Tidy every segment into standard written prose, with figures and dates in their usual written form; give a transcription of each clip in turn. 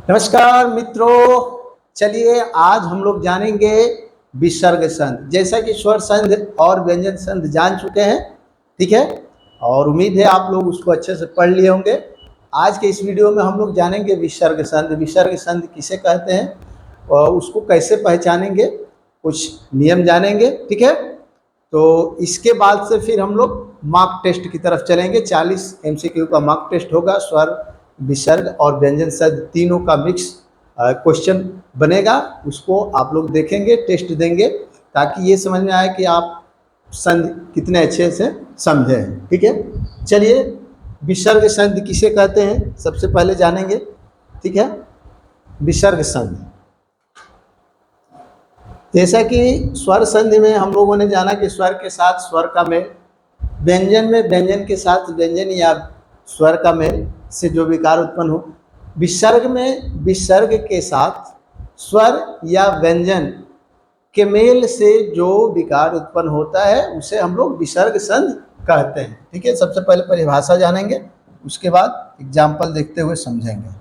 नमस्कार मित्रों। चलिए आज हम लोग जानेंगे विसर्ग संधि। जैसा कि स्वर संधि और व्यंजन संधि जान चुके हैं, ठीक है, और उम्मीद है आप लोग उसको अच्छे से पढ़ लिए होंगे। आज के इस वीडियो में हम लोग जानेंगे विसर्ग संधि। विसर्ग संधि किसे कहते हैं और उसको कैसे पहचानेंगे, कुछ नियम जानेंगे, ठीक है। तो इसके बाद से फिर हम लोग मार्क टेस्ट की तरफ चलेंगे। 40 MCQ का मार्क टेस्ट होगा। स्वर, विसर्ग और व्यंजन संधि तीनों का मिक्स क्वेश्चन बनेगा। उसको आप लोग देखेंगे, टेस्ट देंगे, ताकि ये समझ में आए कि आप संधि कितने अच्छे से समझे हैं, ठीक है। चलिए विसर्ग संधि किसे कहते हैं सबसे पहले जानेंगे, ठीक है। विसर्ग संधि, जैसा कि स्वर संधि में हम लोगों ने जाना कि स्वर के साथ स्वर का मेल, व्यंजन में व्यंजन के साथ व्यंजन या स्वर का मेल से जो विकार उत्पन्न हो। विसर्ग में विसर्ग के साथ स्वर या व्यंजन के मेल से जो विकार उत्पन्न होता है उसे हम लोग विसर्ग संधि कहते हैं, ठीक है। सबसे पहले परिभाषा जानेंगे, उसके बाद एग्जाम्पल देखते हुए समझेंगे।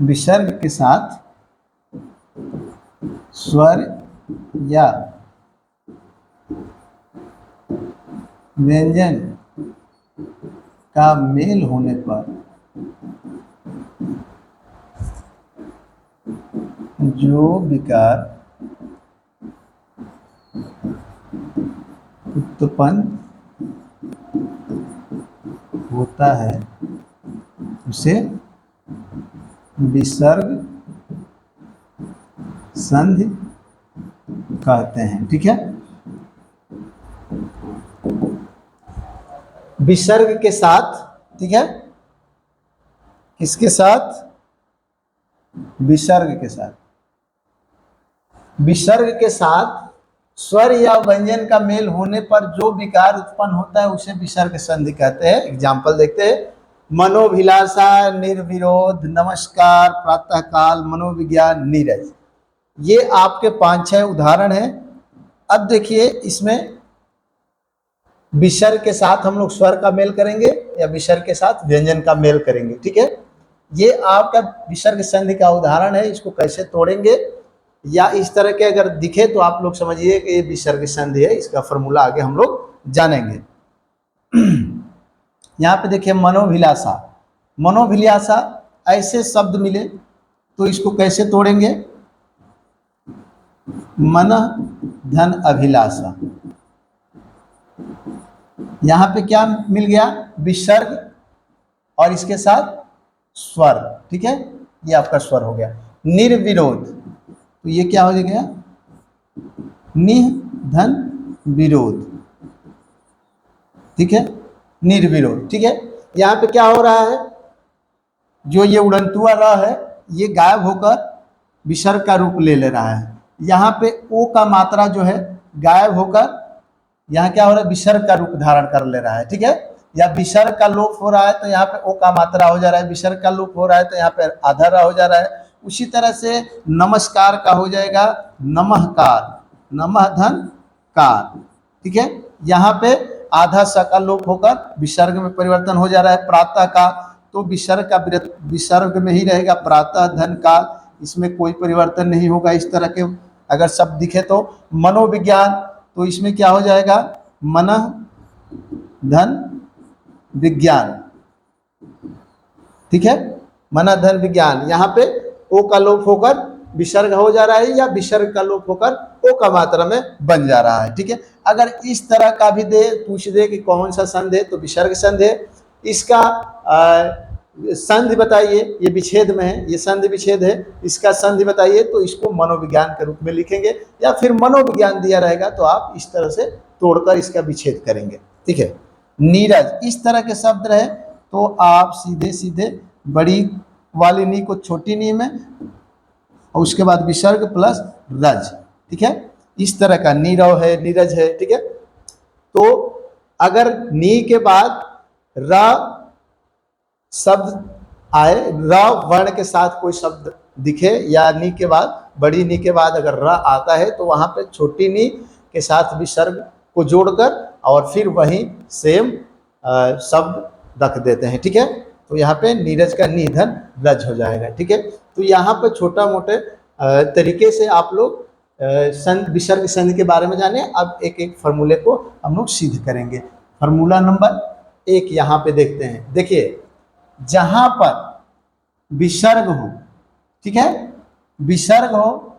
विसर्ग के साथ स्वर या व्यंजन का मेल होने पर जो विकार उत्पन्न होता है उसे विसर्ग संधि कहते हैं, ठीक है। विसर्ग के साथ, ठीक है, किसके साथ? विसर्ग के साथ। विसर्ग के साथ स्वर या व्यंजन का मेल होने पर जो विकार उत्पन्न होता है उसे विसर्ग संधि कहते हैं। एग्जाम्पल देखते हैं। मनोभिलाषा, निर्विरोध, नमस्कार, प्रातःकाल, मनोविज्ञान, नीरज। ये आपके 5-6 उदाहरण हैं। अब देखिए इसमें विसर्ग के साथ हम लोग स्वर का मेल करेंगे या विसर्ग के साथ व्यंजन का मेल करेंगे, ठीक है। ये आपका विसर्ग संधि का उदाहरण है। इसको कैसे तोड़ेंगे या इस तरह के अगर दिखे तो आप लोग समझिए कि ये विसर्ग संधि है। इसका फॉर्मूला आगे हम लोग जानेंगे। यहाँ पे देखिए मनोभिलाषा। मनोभिलाषा ऐसे शब्द मिले तो इसको कैसे तोड़ेंगे? मन धन अभिलाषा। यहाँ पे क्या मिल गया? विसर्ग और इसके साथ स्वर, ठीक है। ये आपका स्वर हो गया। निर्विरोध, तो ये क्या हो गया? निह धन विरोध, ठीक है। निर्विरोध, ठीक है। यहाँ पे क्या हो रहा है? जो ये उड़नतुआ र है ये गायब होकर विसर्ग का रूप ले ले रहा है। यहाँ पे ओ का मात्रा जो है गायब होकर यहाँ क्या हो रहा है? विसर्ग का रूप धारण कर ले रहा है, ठीक है। या विसर्ग का लोप हो रहा है तो यहाँ पे ओ का मात्रा हो जा रहा है। विसर्ग का लोप हो रहा है तो यहाँ पे आधा र हो जा रहा है। उसी तरह से नमस्कार का हो जाएगा नमःकार, नमः धन कार, ठीक है। यहाँ पे आधा स का लोप होकर विसर्ग में परिवर्तन हो जा रहा है। प्रातः का तो विसर्ग का विसर्ग में ही रहेगा। प्रातः धन काल, इसमें कोई परिवर्तन नहीं होगा। इस तरह के अगर शब्द दिखे तो मनोविज्ञान, तो इसमें क्या हो जाएगा? मन धन विज्ञान, ठीक है। मन धन विज्ञान। यहाँ पे ओ का लोप होकर विसर्ग हो जा रहा है या विसर्ग का लोप होकर ओ का मात्रा में बन जा रहा है, ठीक है। अगर इस तरह का भी पूछ दे कि कौन सा संधि है तो विसर्ग संधि है। इसका संधि बताइए, ये विच्छेद में है, ये संधि विच्छेद है। इसका संधि बताइए तो इसको मनोविज्ञान के रूप में लिखेंगे या फिर मनोविज्ञान दिया रहेगा तो आप इस तरह से तोड़कर इसका विच्छेद करेंगे, ठीक है। नीरज, इस तरह के शब्द रहे तो आप सीधे सीधे बड़ी वाली नी को छोटी नी में और उसके बाद विसर्ग प्लस रज, ठीक है। इस तरह का नीरव है, नीरज है, ठीक है। तो अगर नी के बाद र शब्द आए, र वर्ण के साथ कोई शब्द दिखे या नी के बाद, बड़ी नी के बाद अगर र आता है तो वहाँ पे छोटी नी के साथ विसर्ग को जोड़कर और फिर वही सेम शब्द रख देते हैं। ठीक है, तो यहाँ पे नीरज का निधन रज हो जाएगा। ठीक है, तो यहाँ पे छोटा मोटे तरीके से आप लोग संधि विसर्ग संधि के बारे में जाने। अब एक एक फार्मूले को हम लोग सिद्ध करेंगे। फार्मूला नंबर 1 यहाँ पे देखते हैं। देखिए, जहां पर विसर्ग हो, ठीक है, विसर्ग हो,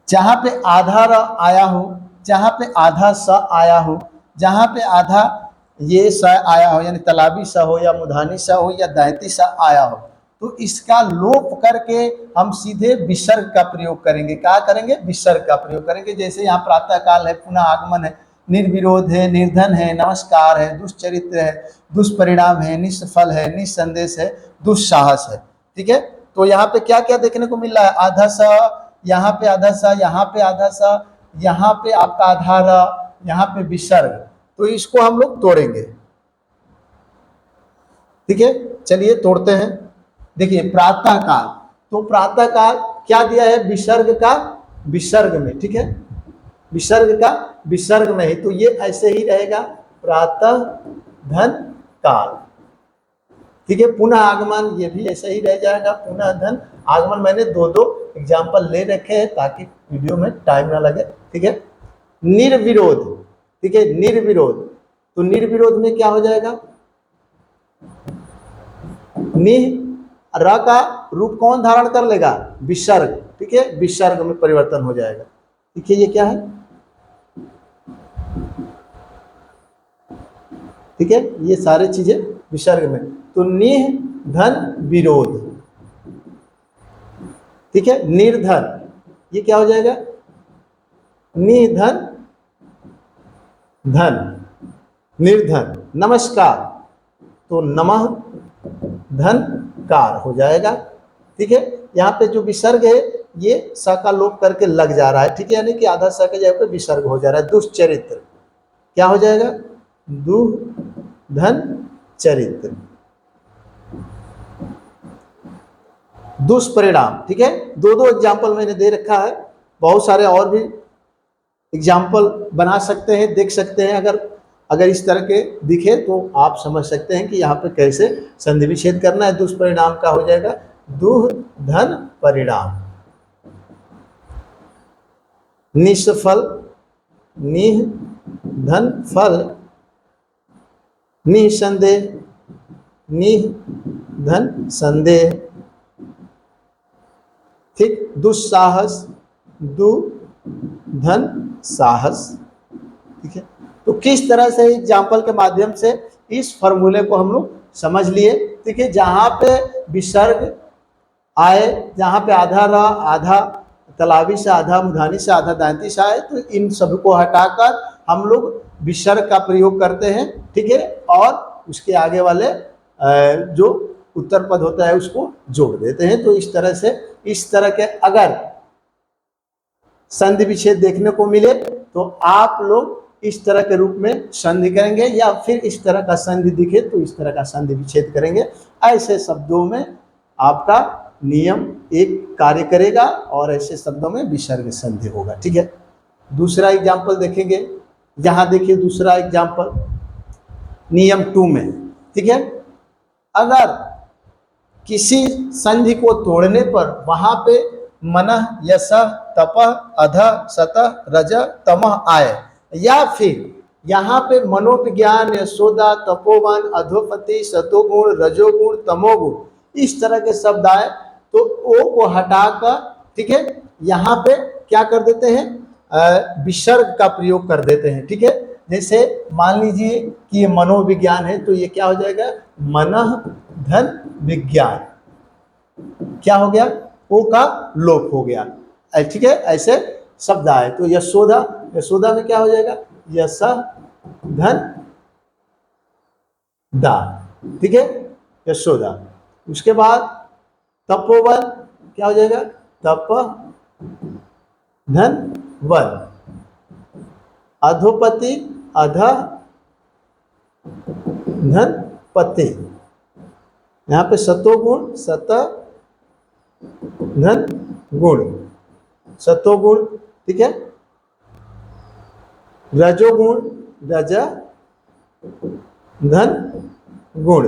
जहां पे आधा र आया हो, जहां पे आधा स आया हो, जहां पे आधा ये स आया हो, यानी तालाबी स हो या मुधानी स हो या दायती स आया हो, तो इसका लोप करके हम सीधे विसर्ग का प्रयोग करेंगे। क्या करेंगे? विसर्ग का प्रयोग करेंगे। जैसे यहाँ प्रातः काल है, पुनः आगमन है, निर्विरोध है, निर्धन है, नमस्कार है, दुष्चरित्र है, दुष्परिणाम है, निष्फल है, निसंदेश है, दुस्साहस है। ठीक है, तो यहाँ पे क्या क्या देखने को मिल रहा है? आधा सा, यहाँ पे आधा सा, यहाँ पे आधा सा, यहाँ पे आपका आधा र, यहाँ पे विसर्ग। तो इसको हम लोग तोड़ेंगे। ठीक है, चलिए तोड़ते हैं। देखिए, प्रातः काल, तो प्रातः काल क्या दिया है? विसर्ग का विसर्ग में। ठीक है, विसर्ग का विसर्ग में ही, तो ये ऐसे ही रहेगा, प्रातः धन काल। ठीक है, पुनः आगमन ये भी ऐसे ही रह जाएगा, पुनः धन आगमन। मैंने दो दो एग्जाम्पल ले रखे हैं ताकि वीडियो में टाइम ना लगे। ठीक है, निर्विरोध। ठीक है, निर्विरोध, तो निर्विरोध में क्या हो जाएगा? नि र का रूप कौन धारण कर लेगा? विसर्ग। ठीक है, विसर्ग में परिवर्तन हो जाएगा। ठीक है, ये क्या है? ठीक है, ये सारे चीजें विसर्ग में, तो निह धन विरोध। ठीक है, निर्धन, ये क्या हो जाएगा? निधन धन, निर्धन। नमस्कार, तो नमः धन कार हो जाएगा। ठीक है, यहाँ पे जो विसर्ग है ये स का लोप करके लग जा रहा है। ठीक है, यानी कि आधा स के जगह पे विसर्ग हो जा रहा है। दुष्चरित्र क्या हो जाएगा? दु धन चरित्र। दुष्परिणाम। ठीक है, दो दो एग्जाम्पल मैंने दे रखा है, बहुत सारे और भी एग्जाम्पल बना सकते हैं, देख सकते हैं। अगर इस तरह के दिखे तो आप समझ सकते हैं कि यहाँ पे कैसे संधि विच्छेद करना है। दुष्परिणाम का हो जाएगा दुह धन परिणाम। निष्फल, निह धन फल, निसंदेह, निह धन संदेह। ठीक, दुस्साहस, दु धन साहस। ठीक है, तो किस तरह से एग्जाम्पल के माध्यम से इस फॉर्मूले को हम लोग समझ लिए। ठीक है, जहां पे विसर्ग आए, जहां पे आधा र, आधा तालाबी से, आधा मुधानी से, आधा दांती से आए, तो इन सभी को हटाकर हम लोग विसर्ग का प्रयोग करते हैं। ठीक है, और उसके आगे वाले जो उत्तर पद होता है उसको जोड़ देते हैं। तो इस तरह से, इस तरह के अगर संधि विच्छेद देखने को मिले तो आप लोग इस तरह के रूप में संधि करेंगे, या फिर इस तरह का संधि दिखे तो इस तरह का संधि विच्छेद करेंगे। ऐसे शब्दों में आपका नियम एक कार्य करेगा और ऐसे शब्दों में विसर्ग संधि होगा। ठीक है, दूसरा एग्जाम्पल देखेंगे। यहाँ देखिए दूसरा एग्जाम्पल नियम 2 में। ठीक है, अगर किसी संधि को तोड़ने पर वहां पे मनः, यशः, तपः, अधः, सतः, रजः, तमः आए, या फिर यहाँ पे मनोविज्ञान, यशोदा, तपोवन, अधोपति, सतोगुण, रजोगुण, तमोगुण, इस तरह के शब्द आए तो ओ को हटाकर, ठीक है, यहाँ पे क्या कर देते हैं? विसर्ग का प्रयोग कर देते हैं। ठीक है, जैसे मान लीजिए कि ये मनोविज्ञान है, तो ये क्या हो जाएगा? मनः धन विज्ञान। क्या हो गया? ओ का लोप हो गया। ठीक है, ऐसे शब्द आए। तो यशोदा, यशोदा में क्या हो जाएगा? यश धन दा। ठीक है, यशोदा। उसके बाद तपोवन क्या हो जाएगा? तप धन वन। अधोपति, अध धन पति। यहाँ पे सतोगुण सत धन गुण, सतोगुण, ठीक है। रजोगुण रज धन गुण,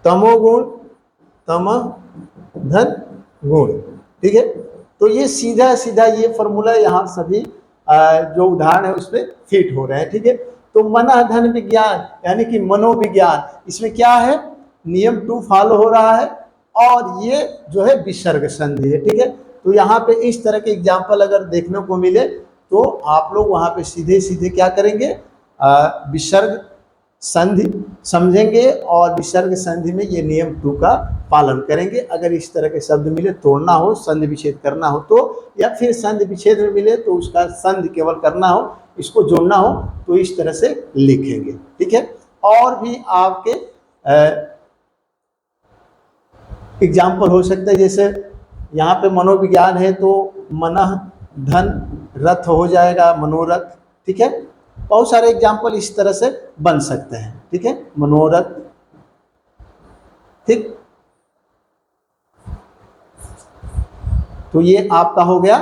तमोगुण तम धन गुण, ठीक है। तो ये सीधा सीधा ये फॉर्मूला यहाँ सभी जो उदाहरण है उस पर फिट हो रहे हैं, ठीक है। तो मन धन विज्ञान यानी कि मनोविज्ञान, इसमें क्या है, नियम 2 फॉलो हो रहा है और ये जो है विसर्ग संधि है, ठीक है। तो यहाँ पे इस तरह के एग्जाम्पल अगर देखने को मिले तो आप लोग वहाँ पे सीधे सीधे क्या करेंगे, विसर्ग संधि समझेंगे और विसर्ग संधि में ये नियम 2 का पालन करेंगे। अगर इस तरह के शब्द मिले, तोड़ना हो, संधि विच्छेद करना हो तो, या फिर संधि विच्छेद में मिले तो उसका संधि केवल करना हो, इसको जोड़ना हो तो इस तरह से लिखेंगे, ठीक है। और भी आपके एग्जाम्पल हो सकता है, जैसे यहाँ पे मनोविज्ञान है तो मनः धन रथ हो जाएगा, मनोरथ, ठीक है। बहुत सारे एग्जाम्पल इस तरह से बन सकते हैं, ठीक है, मनोरथ, ठीक। तो ये आपका हो गया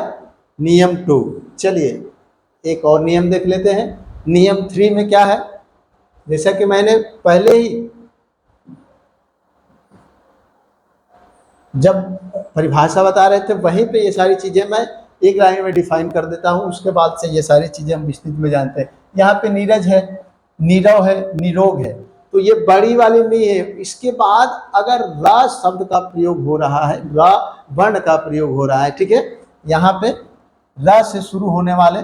नियम 2। चलिए एक और नियम देख लेते हैं। नियम 3 में क्या है, जैसा कि मैंने पहले ही जब परिभाषा बता रहे थे वहीं पे ये सारी चीजें मैं एक लाइन में डिफाइन कर देता हूं, उसके बाद से ये सारी चीजें हम विस्तृत में जानते हैं। यहाँ पे नीरज है, नीरव है, निरोग है, तो ये बड़ी वाली नहीं है। इसके बाद अगर रा शब्द का प्रयोग हो रहा है, रा वर्ण का प्रयोग हो रहा है, ठीक है। यहाँ पे रा से शुरू होने वाले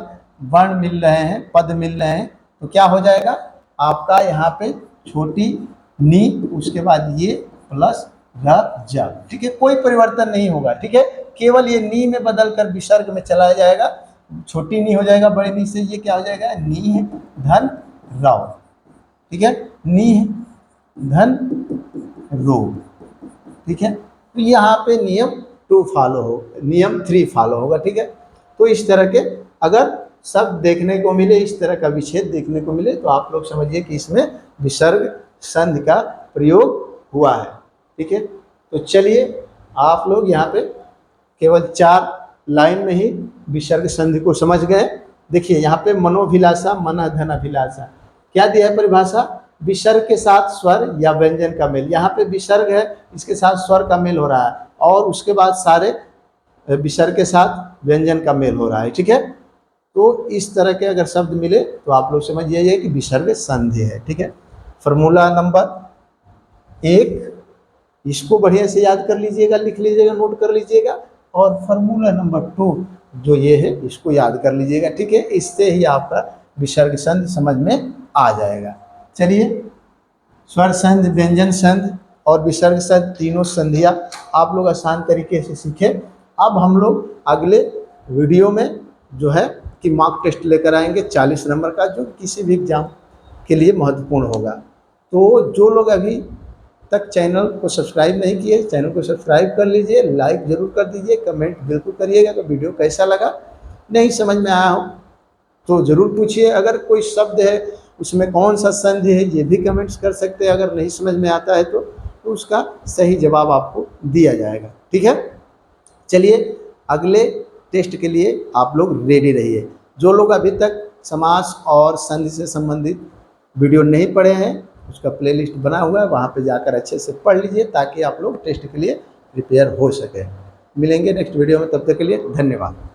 वर्ण मिल रहे हैं, पद मिल रहे हैं, तो क्या हो जाएगा आपका यहाँ पे छोटी नी, उसके बाद ये प्लस र जा, ठीक है। कोई परिवर्तन नहीं होगा, ठीक है। केवल ये नी में बदल कर विसर्ग में चला जाएगा, छोटी नी हो जाएगा बड़ी नी से, ये क्या हो जाएगा, नी है धन राव, ठीक है, नी है धन रो, ठीक है। तो यहाँ पे नियम 2 फॉलो हो, नियम 3 फॉलो होगा, ठीक है। तो इस तरह के अगर शब्द देखने को मिले, इस तरह का विच्छेद देखने को मिले, तो आप लोग समझिए कि इसमें विसर्ग संधि का प्रयोग हुआ है, ठीक है। तो चलिए आप लोग यहाँ पे केवल 4 लाइन में ही विसर्ग संधि को समझ गए। देखिए यहाँ पे मनोभिलाषा, मन धन अभिलाषा, क्या दिया है परिभाषा, विसर्ग के साथ स्वर या व्यंजन का मेल। यहाँ पे विसर्ग है, इसके साथ स्वर का मेल हो रहा है, और उसके बाद सारे विसर्ग के साथ व्यंजन का मेल हो रहा है, ठीक है। तो इस तरह के अगर शब्द मिले तो आप लोग समझ जाइए कि विसर्ग संधि है, ठीक है। फॉर्मूला नंबर 1 इसको बढ़िया से याद कर लीजिएगा, लिख लीजिएगा, नोट कर लीजिएगा, और फार्मूला नंबर 2 जो ये है इसको याद कर लीजिएगा, ठीक है। इससे ही आपका विसर्ग संधि समझ में आ जाएगा। चलिए स्वर संधि, व्यंजन संधि और विसर्ग संधि तीनों संधियाँ आप लोग आसान तरीके से सीखें। अब हम लोग अगले वीडियो में जो है कि मॉक टेस्ट लेकर आएंगे 40 नंबर का, जो किसी भी एग्जाम के लिए महत्वपूर्ण होगा। तो जो लोग अभी तक चैनल को सब्सक्राइब नहीं किए, चैनल को सब्सक्राइब कर लीजिए, लाइक जरूर कर दीजिए, कमेंट बिल्कुल करिएगा कि वीडियो कैसा लगा। नहीं समझ में आया हो तो ज़रूर पूछिए, अगर कोई शब्द है उसमें कौन सा संधि है ये भी कमेंट्स कर सकते हैं। अगर नहीं समझ में आता है तो उसका सही जवाब आपको दिया जाएगा, ठीक है। चलिए अगले टेस्ट के लिए आप लोग रेडी रहिए। जो लोग अभी तक समास और संधि से संबंधित वीडियो नहीं पढ़े हैं, उसका प्लेलिस्ट बना हुआ है, वहाँ पे जाकर अच्छे से पढ़ लीजिए ताकि आप लोग टेस्ट के लिए प्रिपेयर हो सके। मिलेंगे नेक्स्ट वीडियो में, तब तक के लिए धन्यवाद।